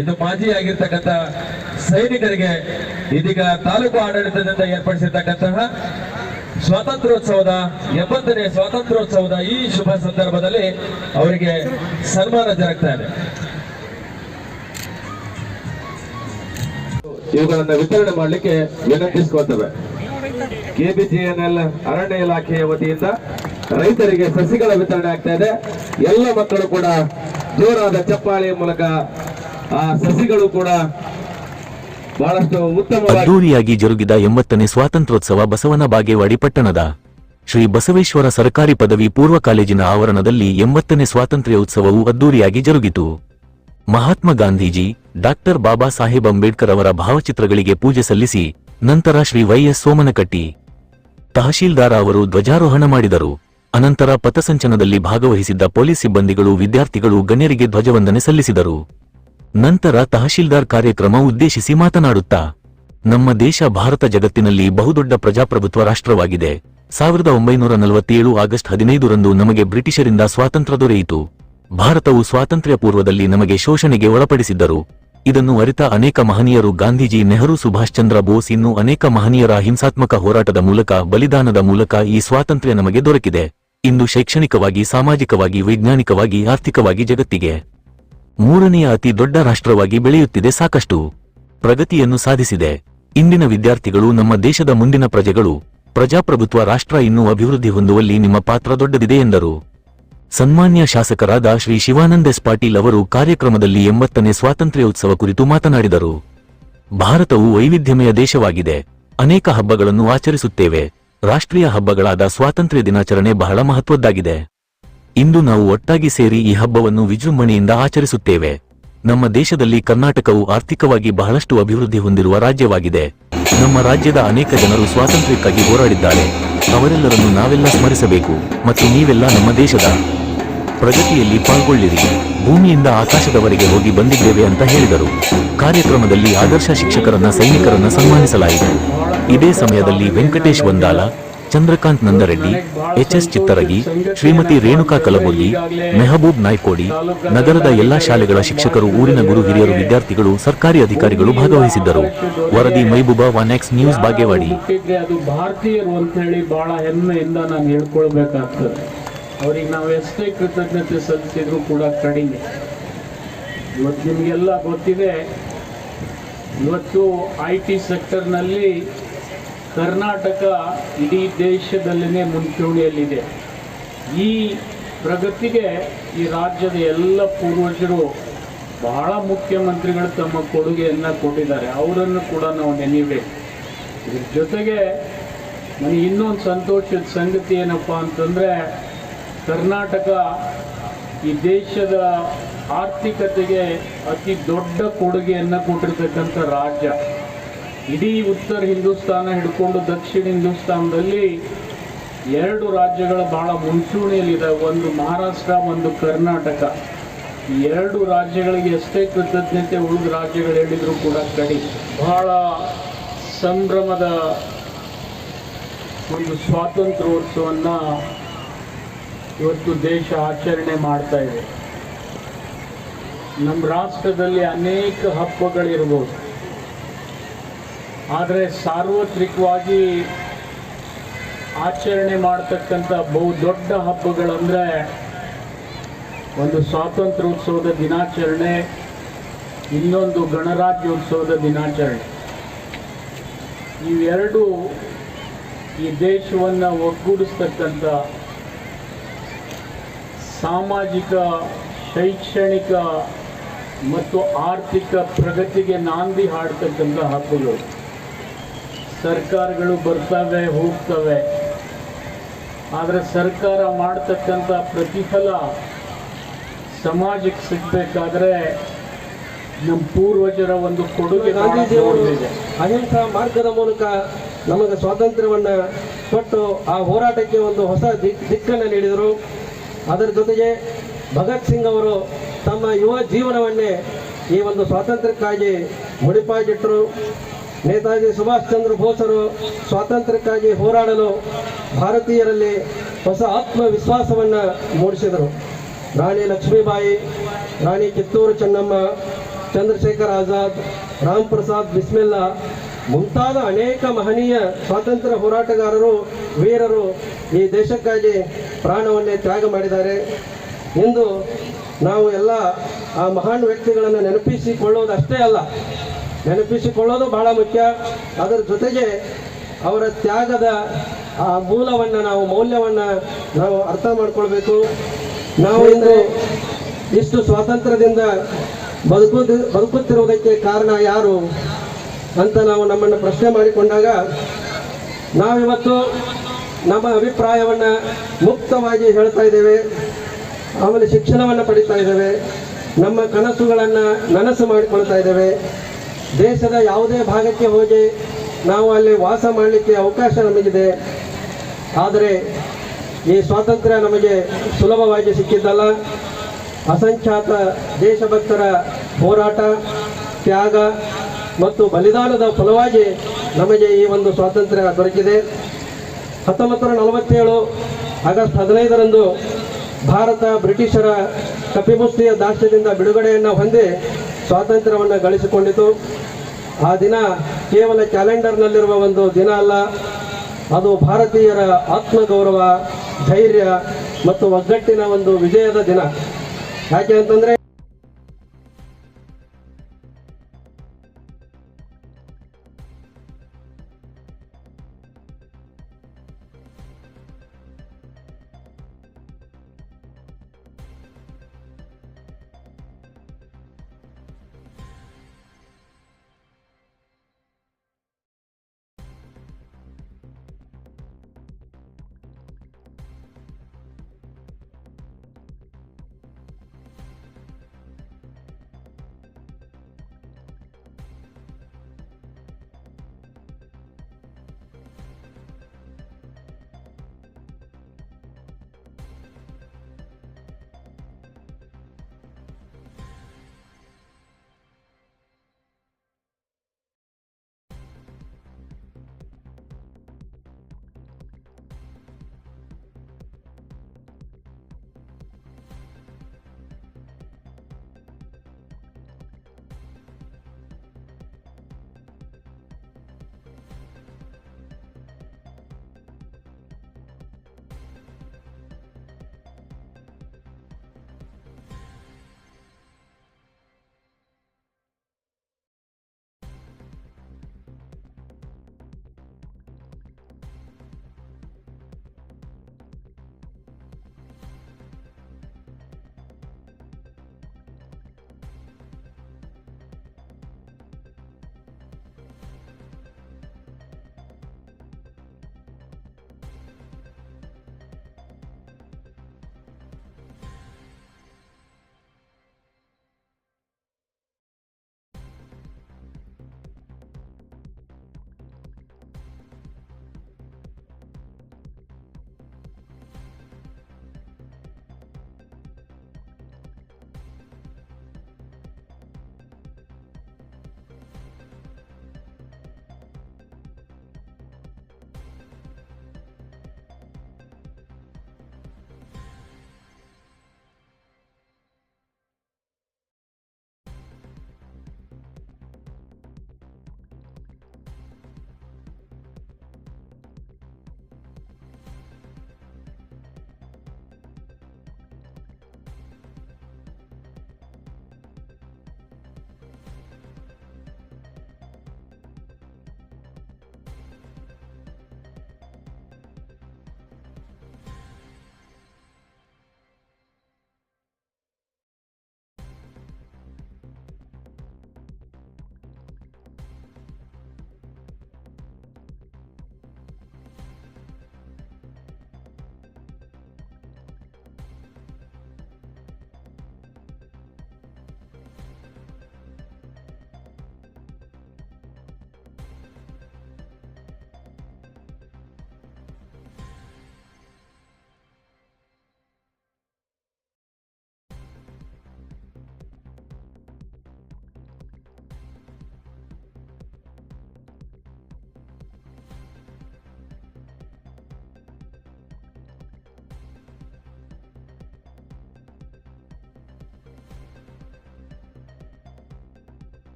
ಇದು ಮಾಜಿ ಆಗಿರ್ತಕ್ಕಂಥ ಸೈನಿಕರಿಗೆ ಇದೀಗ ತಾಲೂಕು ಆಡಳಿತದಿಂದ ಏರ್ಪಡಿಸಿರ್ತಕ್ಕಂತಹ ಸ್ವಾತಂತ್ರ್ಯೋತ್ಸವದ 70ನೇ ಸ್ವಾತಂತ್ರ್ಯೋತ್ಸವದ ಈ ಶುಭ ಸಂದರ್ಭದಲ್ಲಿ ಅವರಿಗೆ ಸನ್ಮಾನ ಜರುಗ್ತಾ ಇದೆ. ಇವುಗಳನ್ನು ವಿತರಣೆ ಮಾಡಲಿಕ್ಕೆ ವಿನಂತಿಸಿಕೊಳ್ತೇವೆ. KBJNL ಅರಣ್ಯ ಇಲಾಖೆಯ ವತಿಯಿಂದ ರೈತರಿಗೆ ಸಸಿಗಳ ವಿತರಣೆ ಆಗ್ತಾ ಇದೆ. ಎಲ್ಲ ಮಕ್ಕಳು ಕೂಡ ಜೋರಾದ ಚಪ್ಪಾಳೆಯ ಮೂಲಕ ಆ ಸಸಿಗಳು ಕೂಡ ಬಹಳಷ್ಟು ಉತ್ತಮವಾಗಿ ಅದ್ದೂರಿಯಾಗಿ ಜರುಗಿದ 80ನೇ ಸ್ವಾತಂತ್ರ್ಯೋತ್ಸವ ಬಸವನ ಬಾಗೇವಾಡಿ ಪಟ್ಟಣದ ಶ್ರೀ ಬಸವೇಶ್ವರ ಸರ್ಕಾರಿ ಪದವಿ ಪೂರ್ವ ಕಾಲೇಜಿನ ಆವರಣದಲ್ಲಿ 80ನೇ ಸ್ವಾತಂತ್ರ್ಯೋತ್ಸವವು ಅದ್ದೂರಿಯಾಗಿ ಜರುಗಿತು. ಮಹಾತ್ಮ ಗಾಂಧೀಜಿ, ಡಾಕ್ಟರ್ ಬಾಬಾ ಸಾಹೇಬ್ ಅಂಬೇಡ್ಕರ್ ಅವರ ಭಾವಚಿತ್ರಗಳಿಗೆ ಪೂಜೆ ಸಲ್ಲಿಸಿ ನಂತರ ಶ್ರೀ YS ಸೋಮನಕಟ್ಟಿ ತಹಶೀಲ್ದಾರ್ ಅವರು ಧ್ವಜಾರೋಹಣ ಮಾಡಿದರು. ಅನಂತರ ಪಥಸಂಚಲನದಲ್ಲಿ ಭಾಗವಹಿಸಿದ್ದ ಪೊಲೀಸ್ ಸಿಬ್ಬಂದಿಗಳು, ವಿದ್ಯಾರ್ಥಿಗಳು ಗಣ್ಯರಿಗೆ ಧ್ವಜವಂದನೆ ಸಲ್ಲಿಸಿದರು. ನಂತರ ತಹಶೀಲ್ದಾರ್ ಕಾರ್ಯಕ್ರಮ ಉದ್ದೇಶಿಸಿ ಮಾತನಾಡುತ್ತಾ, ನಮ್ಮ ದೇಶ ಭಾರತ ಜಗತ್ತಿನಲ್ಲಿ ಬಹುದೊಡ್ಡ ಪ್ರಜಾಪ್ರಭುತ್ವ ರಾಷ್ಟ್ರವಾಗಿದೆ. 1947 ಆಗಸ್ಟ್ 15ರಂದು ನಮಗೆ ಬ್ರಿಟಿಷರಿಂದ ಸ್ವಾತಂತ್ರ್ಯ ದೊರೆಯಿತು. ಭಾರತವು ಸ್ವಾತಂತ್ರ್ಯ ಪೂರ್ವದಲ್ಲಿ ನಮಗೆ ಶೋಷಣೆಗೆ ಒಳಪಡಿಸಿದ್ದರು. ಇದನ್ನು ಅರಿತ ಅನೇಕ ಮಹನೀಯರು, ಗಾಂಧೀಜಿ, ನೆಹರು, ಸುಭಾಷ್ ಚಂದ್ರ ಬೋಸ್, ಇನ್ನೂ ಅನೇಕ ಮಹನೀಯರ ಹಿಂಸಾತ್ಮಕ ಹೋರಾಟದ ಮೂಲಕ, ಬಲಿದಾನದ ಮೂಲಕ ಈ ಸ್ವಾತಂತ್ರ್ಯ ನಮಗೆ ದೊರಕಿದೆ. ಇಂದು ಶೈಕ್ಷಣಿಕವಾಗಿ, ಸಾಮಾಜಿಕವಾಗಿ, ವೈಜ್ಞಾನಿಕವಾಗಿ, ಆರ್ಥಿಕವಾಗಿ ಜಗತ್ತಿಗೆ 3ನೆಯ ಅತಿ ದೊಡ್ಡ ರಾಷ್ಟ್ರವಾಗಿ ಬೆಳೆಯುತ್ತಿದೆ. ಸಾಕಷ್ಟು ಪ್ರಗತಿಯನ್ನು ಸಾಧಿಸಿದೆ. ಇಂದಿನ ವಿದ್ಯಾರ್ಥಿಗಳು ನಮ್ಮ ದೇಶದ ಮುಂದಿನ ಪ್ರಜೆಗಳು. ಪ್ರಜಾಪ್ರಭುತ್ವ ರಾಷ್ಟ್ರ ಇನ್ನೂ ಅಭಿವೃದ್ಧಿ ಹೊಂದುವಲ್ಲಿ ನಿಮ್ಮ ಪಾತ್ರ ದೊಡ್ಡದಿದೆ ಎಂದರು. ಸನ್ಮಾನ್ಯ ಶಾಸಕರಾದ ಶ್ರೀ ಶಿವಾನಂದ ಎಸ್ ಪಾಟೀಲ್ ಅವರು ಕಾರ್ಯಕ್ರಮದಲ್ಲಿ 80ನೇ ಸ್ವಾತಂತ್ರ್ಯೋತ್ಸವ ಕುರಿತು ಮಾತನಾಡಿದರು. ಭಾರತವು ವೈವಿಧ್ಯಮಯ ದೇಶವಾಗಿದೆ. ಅನೇಕ ಹಬ್ಬಗಳನ್ನು ಆಚರಿಸುತ್ತೇವೆ. ರಾಷ್ಟ್ರೀಯ ಹಬ್ಬಗಳಾದ ಸ್ವಾತಂತ್ರ್ಯ ದಿನಾಚರಣೆ ಬಹಳ ಮಹತ್ವದ್ದಾಗಿದೆ. ಇಂದು ನಾವು ಒಟ್ಟಾಗಿ ಸೇರಿ ಈ ಹಬ್ಬವನ್ನು ವಿಜೃಂಭಣೆಯಿಂದ ಆಚರಿಸುತ್ತೇವೆ. ನಮ್ಮ ದೇಶದಲ್ಲಿ ಕರ್ನಾಟಕವು ಆರ್ಥಿಕವಾಗಿ ಬಹಳಷ್ಟು ಅಭಿವೃದ್ಧಿ ಹೊಂದಿರುವ ರಾಜ್ಯವಾಗಿದೆ. ನಮ್ಮ ರಾಜ್ಯದ ಅನೇಕ ಜನರು ಸ್ವಾತಂತ್ರ್ಯಕ್ಕಾಗಿ ಹೋರಾಡಿದ್ದಾರೆ. ಅವರೆಲ್ಲರನ್ನು ನಾವೆಲ್ಲ ಸ್ಮರಿಸಬೇಕು ಮತ್ತು ನೀವೆಲ್ಲ ನಮ್ಮ ದೇಶದ ಪ್ರಗತಿಯಲ್ಲಿ ಪಾಲ್ಗೊಳ್ಳಿರಿ. ಭೂಮಿಯಿಂದ ಆಕಾಶದವರೆಗೆ ಹೋಗಿ ಬಂದಿದ್ದೇವೆ ಅಂತ ಹೇಳಿದರು. ಕಾರ್ಯಕ್ರಮದಲ್ಲಿ ಆದರ್ಶ ಶಿಕ್ಷಕರನ್ನ, ಸೈನಿಕರನ್ನ ಸನ್ಮಾನಿಸಲಾಯಿತು. ಇದೇ ಸಮಯದಲ್ಲಿ ವೆಂಕಟೇಶ್ ವಂದಾಲ, ಚಂದ್ರಕಾಂತ್ ನಂದರೆಡ್ಡಿ, HS ಚಿತ್ತರಗಿ, ಶ್ರೀಮತಿ ರೇಣುಕಾ ಕಲಬುರ್ಗಿ, ಮೆಹಬೂಬ್ ನಾಯ್ಕೋಡಿ, ನಗರದ ಎಲ್ಲಾ ಶಾಲೆಗಳ ಶಿಕ್ಷಕರು, ಊರಿನ ಗುರು ಹಿರಿಯರು, ವಿದ್ಯಾರ್ಥಿಗಳು, ಸರ್ಕಾರಿ ಅಧಿಕಾರಿಗಳು ಭಾಗವಹಿಸಿದ್ದರು. ವರದಿ ಮೈಬೂಬಾ, 1X ನ್ಯೂಸ್, ಬಾಗೇವಾಡಿ. ಅದು ಭಾರತೀಯರು ಅಂತ ಹೇಳಿ ಬಹಳ ಹೆಮ್ಮೆಯಿಂದ ನಾನು ಹೇಳ್ಕೊಳ್ಬೇಕಾಗ್ತದೆ. ಅವ್ರಿಗೆ ನಾವು ಎಷ್ಟೇ ಕೃತಜ್ಞತೆ ಸಲ್ಲಿಸಿದ್ರು ಕೂಡ ಕಡಿಮೆ. ಇವತ್ತು ನಿಮಗೆಲ್ಲ ಗೊತ್ತಿದೆ, ಇವತ್ತು IT ಸೆಕ್ಟರ್ನಲ್ಲಿ ಕರ್ನಾಟಕ ಇಡೀ ದೇಶದಲ್ಲೇ ಮುಂಚೂಣಿಯಲ್ಲಿದೆ. ಈ ಪ್ರಗತಿಗೆ ಈ ರಾಜ್ಯದ ಎಲ್ಲ ಪೂರ್ವಜರು, ಬಹಳ ಮುಖ್ಯಮಂತ್ರಿಗಳು ತಮ್ಮ ಕೊಡುಗೆಯನ್ನು ಕೊಟ್ಟಿದ್ದಾರೆ. ಅವರನ್ನು ಕೂಡ ನಾವು ನೆನೆಯಬೇಕು. ಇದ್ರ ಜೊತೆಗೆ ನನಗೆ ಇನ್ನೊಂದು ಸಂತೋಷದ ಸಂಗತಿ ಏನಪ್ಪ ಅಂತಂದರೆ, ಕರ್ನಾಟಕ ಈ ದೇಶದ ಆರ್ಥಿಕತೆಗೆ ಅತಿ ದೊಡ್ಡ ಕೊಡುಗೆಯನ್ನು ಕೊಟ್ಟಿರ್ತಕ್ಕಂಥ ರಾಜ್ಯ. ಇಡೀ ಉತ್ತರ ಹಿಂದೂಸ್ತಾನ ಹಿಡ್ಕೊಂಡು ದಕ್ಷಿಣ ಹಿಂದೂಸ್ತಾನದಲ್ಲಿ 2 ರಾಜ್ಯಗಳು ಬಹಳ ಮುಂಚೂಣಿಯಲ್ಲಿದೆ. ಒಂದು ಮಹಾರಾಷ್ಟ್ರ, ಒಂದು ಕರ್ನಾಟಕ. ಈ 2 ರಾಜ್ಯಗಳಿಗೆ ಎಷ್ಟೇ ಕೃತಜ್ಞತೆ ಉಳಿದ ರಾಜ್ಯಗಳು ಹೇಳಿದ್ರು ಕೂಡ ಕಡಿಮೆ. ಬಹಳ ಸಂಭ್ರಮದ ಒಂದು ಸ್ವಾತಂತ್ರ್ಯೋತ್ಸವವನ್ನು ಇವತ್ತು ದೇಶ ಆಚರಣೆ ಮಾಡ್ತಾ ಇದೆ. ನಮ್ಮ ರಾಷ್ಟ್ರದಲ್ಲಿ ಅನೇಕ ಹಬ್ಬಗಳಿರ್ಬೋದು, ಆದರೆ ಸಾರ್ವತ್ರಿಕವಾಗಿ ಆಚರಣೆ ಮಾಡ್ತಕ್ಕಂಥ ಬಹು ದೊಡ್ಡ ಹಬ್ಬಗಳಂದರೆ ಒಂದು ಸ್ವಾತಂತ್ರ್ಯೋತ್ಸವದ ದಿನಾಚರಣೆ, ಇನ್ನೊಂದು ಗಣರಾಜ್ಯೋತ್ಸವದ ದಿನಾಚರಣೆ. ಇವೆರಡೂ ಈ ದೇಶವನ್ನು ಒಗ್ಗೂಡಿಸ್ತಕ್ಕಂಥ, ಸಾಮಾಜಿಕ, ಶೈಕ್ಷಣಿಕ ಮತ್ತು ಆರ್ಥಿಕ ಪ್ರಗತಿಗೆ ನಾಂದಿ ಹಾಡ್ತಕ್ಕಂಥ ಹಬ್ಬಗಳು. ಸರ್ಕಾರಗಳು ಬರ್ತವೆ ಹೋಗ್ತವೆ, ಆದರೆ ಸರ್ಕಾರ ಮಾಡ್ತಕ್ಕಂಥ ಪ್ರತಿಫಲ ಸಮಾಜಕ್ಕೆ ಸಿಗಬೇಕಾದ್ರೆ ನಮ್ಮ ಪೂರ್ವಜರ ಒಂದು ಕೊಡುಗೆ. ಅಹಿಂಸಾ ಮಾರ್ಗದ ಮೂಲಕ ನಮಗೆ ಸ್ವಾತಂತ್ರ್ಯವನ್ನು ಕೊಟ್ಟು ಆ ಹೋರಾಟಕ್ಕೆ ಒಂದು ಹೊಸ ದಿಕ್ಕನ್ನು ನೀಡಿದರು. ಅದರ ಜೊತೆಗೆ ಭಗತ್ ಸಿಂಗ್ ಅವರು ತಮ್ಮ ಯುವ ಜೀವನವನ್ನೇ ಈ ಒಂದು ಸ್ವಾತಂತ್ರ್ಯಕ್ಕಾಗಿ ಮುಡಿಪಾಗಿಟ್ಟರು. ನೇತಾಜಿ ಸುಭಾಷ್ ಚಂದ್ರ ಬೋಸರು ಸ್ವಾತಂತ್ರ್ಯಕ್ಕಾಗಿ ಹೋರಾಡಲು ಭಾರತೀಯರಲ್ಲಿ ಹೊಸ ಆತ್ಮವಿಶ್ವಾಸವನ್ನು ಮೂಡಿಸಿದರು. ರಾಣಿ ಲಕ್ಷ್ಮೀಬಾಯಿ, ರಾಣಿ ಕಿತ್ತೂರು ಚೆನ್ನಮ್ಮ, ಚಂದ್ರಶೇಖರ್ ಆಜಾದ್, ರಾಮ್ ಪ್ರಸಾದ್ ಬಿಸ್ಮಿಲ್ಲಾ ಮುಂತಾದ ಅನೇಕ ಮಹನೀಯ ಸ್ವಾತಂತ್ರ್ಯ ಹೋರಾಟಗಾರರು, ವೀರರು ಈ ದೇಶಕ್ಕಾಗಿ ಪ್ರಾಣವನ್ನೇ ತ್ಯಾಗ ಮಾಡಿದ್ದಾರೆ. ಇಂದು ನಾವು ಎಲ್ಲ ಆ ಮಹಾನ್ ವ್ಯಕ್ತಿಗಳನ್ನು ನೆನಪಿಸಿಕೊಳ್ಳೋದಷ್ಟೇ ಅಲ್ಲ, ನೆನಪಿಸಿಕೊಳ್ಳೋದು ಬಹಳ ಮುಖ್ಯ. ಅದರ ಜೊತೆಗೆ ಅವರ ತ್ಯಾಗದ ಆ ಮೂಲವನ್ನು ಮೌಲ್ಯವನ್ನು ನಾವು ಅರ್ಥ ಮಾಡ್ಕೊಳ್ಬೇಕು. ನಾವು ಇಂದು ಇಷ್ಟು ಸ್ವಾತಂತ್ರ್ಯದಿಂದ ಬದುಕುತ್ತಿರುವುದಕ್ಕೆ ಕಾರಣ ಯಾರು ಅಂತ ನಾವು ನಮ್ಮನ್ನು ಪ್ರಶ್ನೆ ಮಾಡಿಕೊಂಡಾಗ ನಾವಿವತ್ತು ನಮ್ಮ ಅಭಿಪ್ರಾಯವನ್ನು ಮುಕ್ತವಾಗಿ ಹೇಳ್ತಾ ಇದ್ದೇವೆ. ಆಮೇಲೆ ಶಿಕ್ಷಣವನ್ನು ಪಡಿತಾ ಇದ್ದೇವೆ, ನಮ್ಮ ಕನಸುಗಳನ್ನು ನನಸು ಮಾಡಿಕೊಳ್ತಾ ಇದ್ದೇವೆ. ದೇಶದ ಯಾವುದೇ ಭಾಗಕ್ಕೆ ಹೋಗಿ ನಾವು ಅಲ್ಲಿ ವಾಸ ಮಾಡಲಿಕ್ಕೆ ಅವಕಾಶ ನಮಗಿದೆ. ಆದರೆ ಈ ಸ್ವಾತಂತ್ರ್ಯ ನಮಗೆ ಸುಲಭವಾಗಿ ಸಿಕ್ಕಿದ್ದಲ್ಲ. ಅಸಂಖ್ಯಾತ ದೇಶಭಕ್ತರ ಹೋರಾಟ, ತ್ಯಾಗ ಮತ್ತು ಬಲಿದಾನದ ಫಲವಾಗಿ ನಮಗೆ ಈ ಒಂದು ಸ್ವಾತಂತ್ರ್ಯ ದೊರಕಿದೆ. 1947 ಆಗಸ್ಟ್ 15ರಂದು ಭಾರತ ಬ್ರಿಟಿಷರ ಕಪಿಮುಷ್ಟಿಯ ದಾಸ್ಯದಿಂದ ಬಿಡುಗಡೆಯನ್ನು ಹೊಂದಿ ಸ್ವಾತಂತ್ರ್ಯವನ್ನು ಗಳಿಸಿಕೊಂಡಿತು. ಆ ದಿನ ಕೇವಲ ಕ್ಯಾಲೆಂಡರ್ನಲ್ಲಿರುವ ಒಂದು ದಿನ ಅಲ್ಲ, ಅದು ಭಾರತೀಯರ ಆತ್ಮಗೌರವ, ಧೈರ್ಯ ಮತ್ತು ಒಗ್ಗಟ್ಟಿನ ಒಂದು ವಿಜಯದ ದಿನ. ಯಾಕೆ ಅಂತಂದರೆ